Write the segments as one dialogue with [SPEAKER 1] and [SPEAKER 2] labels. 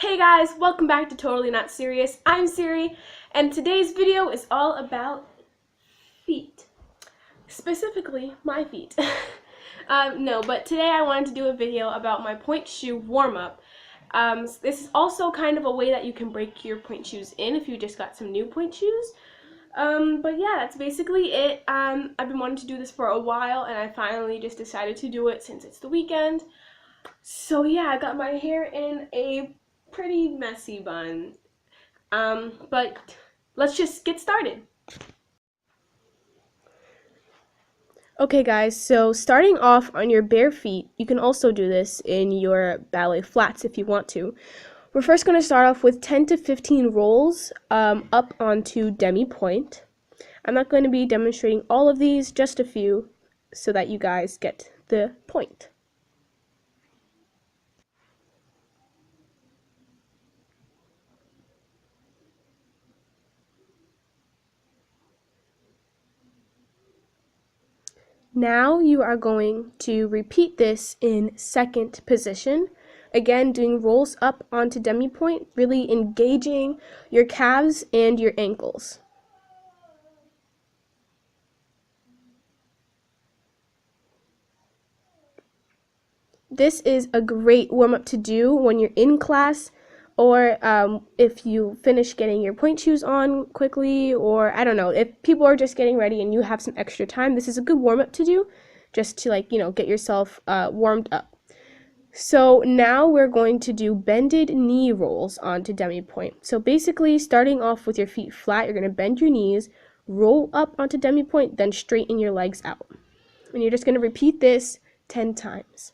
[SPEAKER 1] Hey guys, welcome back to Totally Not Serious. I'm Siri, and today's video is all about feet. Specifically, my feet. No, but today I wanted to do a video about my pointe shoe warm-up. This is also kind of a way that you can break your pointe shoes in if you just got some new pointe shoes. But yeah, that's basically it. I've been wanting to do this for a while, and I finally just decided to do it since it's the weekend. So yeah, I got my hair in a pretty messy bun. But let's just get started. Okay guys, so starting off on your bare feet, you can also do this in your ballet flats if you want to. We're first going to start off with 10 to 15 rolls up onto demi-pointe. I'm not going to be demonstrating all of these, just a few, so that you guys get the point. Now you are going to repeat this in second position. Again, doing rolls up onto demi-pointe, really engaging your calves and your ankles. This is a great warm-up to do when you're in class, or if you finish getting your pointe shoes on quickly, or I don't know, if people are just getting ready and you have some extra time, this is a good warm-up to do, just to get yourself warmed up. So now we're going to do bended knee rolls onto demi-pointe. So basically, starting off with your feet flat, you're going to bend your knees, roll up onto demi-pointe, then straighten your legs out. And you're just going to repeat this 10 times.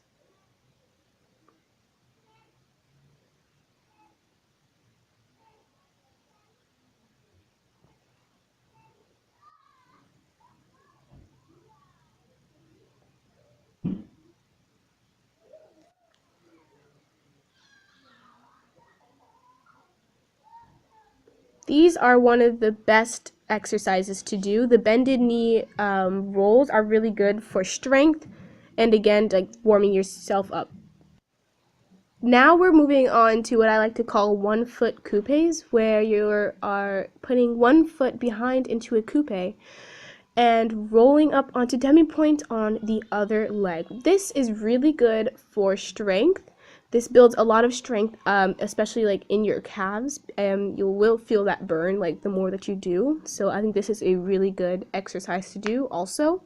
[SPEAKER 1] These are one of the best exercises to do. The bended knee rolls are really good for strength and again, like warming yourself up. Now we're moving on to what I like to call 1-foot coupes, where you are putting one foot behind into a coupe and rolling up onto demi-pointe on the other leg. This is really good for strength. This builds a lot of strength, especially like in your calves, and you will feel that burn like the more that you do. So I think this is a really good exercise to do also.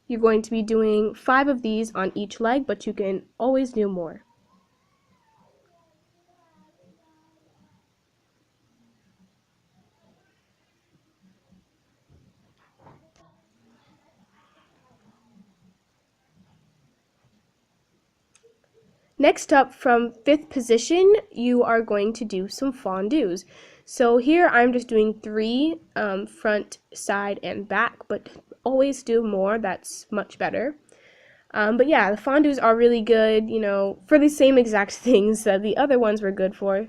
[SPEAKER 1] You're going to be doing 5 of these on each leg, but you can always do more. Next up, from 5th position, you are going to do some fondus. So here I'm just doing 3 front, side, and back, but always do more. That's much better. But yeah, the fondus are really good, for the same exact things that the other ones were good for.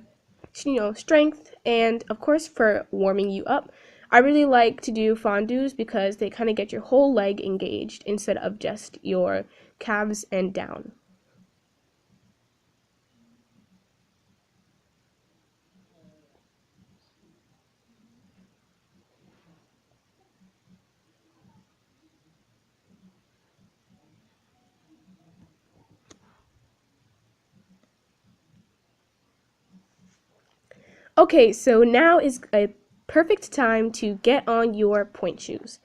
[SPEAKER 1] Strength and, of course, for warming you up. I really like to do fondus because they kind of get your whole leg engaged instead of just your calves and down. Okay, so now is a perfect time to get on your pointe shoes.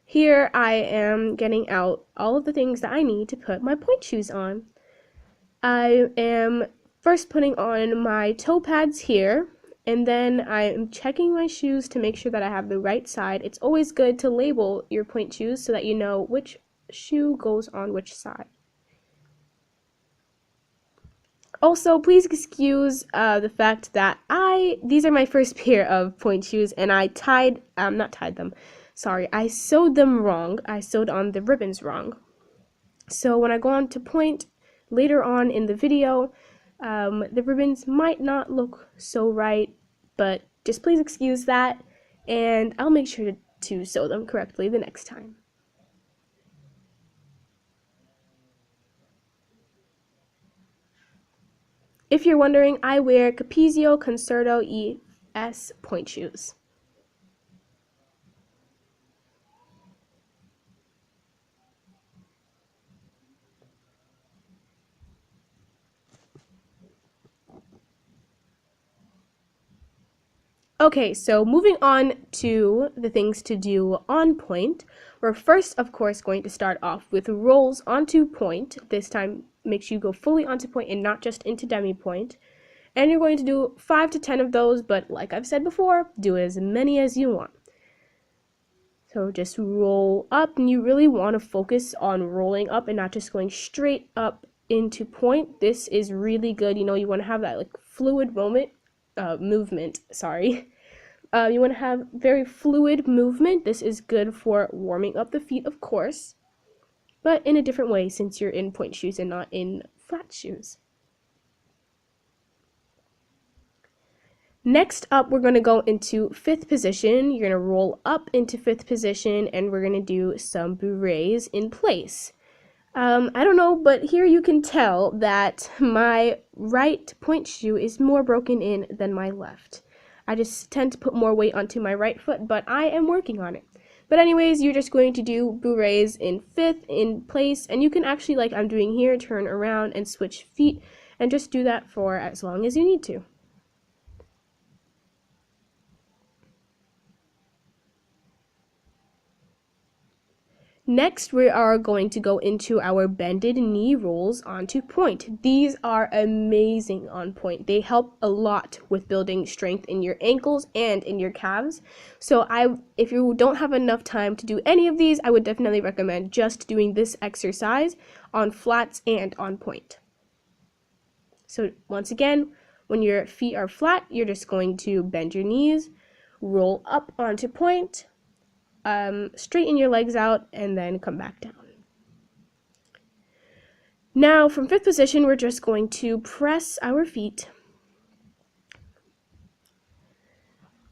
[SPEAKER 1] Here I am getting out all of the things that I need to put my pointe shoes on. I am first putting on my toe pads here, and then I am checking my shoes to make sure that I have the right side. It's always good to label your pointe shoes so that you know which shoe goes on which side. Also, please excuse the fact that these are my first pair of pointe shoes, and I not tied them, sorry, I sewed them wrong. I sewed on the ribbons wrong. So when I go on to pointe later on in the video, the ribbons might not look so right, but just please excuse that, and I'll make sure to sew them correctly the next time. If you're wondering, I wear Capezio Concerto ES Pointe shoes. Okay, so moving on to the things to do on pointe. We're first, of course, going to start off with rolls onto pointe. This time, make sure you go fully onto pointe and not just into demi pointe. And you're going to do 5 to 10 of those, but like I've said before, do as many as you want. So just roll up, and you really want to focus on rolling up and not just going straight up into pointe. This is really good. You know, you want to have that like fluid movement. Sorry. You want to have very fluid movement. This is good for warming up the feet, of course, but in a different way since you're in pointe shoes and not in flat shoes. Next up, we're going to go into 5th position. You're going to roll up into 5th position, and we're going to do some bourrées in place. I don't know, but here you can tell that my right pointe shoe is more broken in than my left. I just tend to put more weight onto my right foot, but I am working on it. But anyways, you're just going to do bourrées in 5th in place, and you can actually, like I'm doing here, turn around and switch feet, and just do that for as long as you need to. Next, we are going to go into our bended knee rolls onto pointe. These are amazing on pointe. They help a lot with building strength in your ankles and in your calves. So if you don't have enough time to do any of these, I would definitely recommend just doing this exercise on flats and on pointe. So once again, when your feet are flat, you're just going to bend your knees, roll up onto pointe, straighten your legs out, and then come back down. Now, from 5th position, we're just going to press our feet.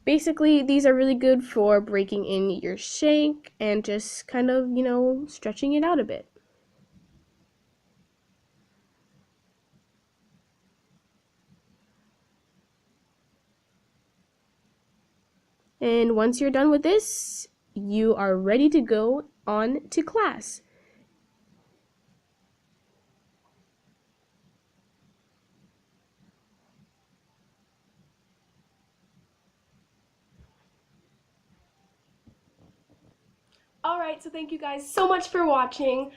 [SPEAKER 1] Basically, these are really good for breaking in your shank and just kind of, you know, stretching it out a bit. And once you're done with this, you are ready to go on to class. Alright, so thank you guys so much for watching.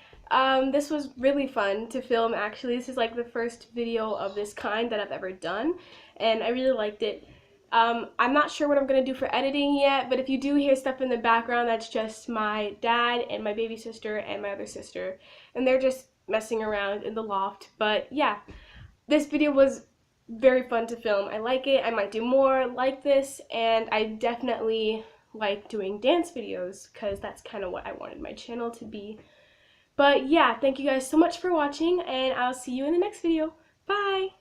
[SPEAKER 1] This was really fun to film, actually. This is like the first video of this kind that I've ever done, and I really liked it. I'm not sure what I'm going to do for editing yet, but if you do hear stuff in the background, that's just my dad and my baby sister and my other sister, and they're just messing around in the loft. But yeah, this video was very fun to film. I like it. I might do more like this, and I definitely like doing dance videos because that's kind of what I wanted my channel to be. But yeah, thank you guys so much for watching, and I'll see you in the next video. Bye!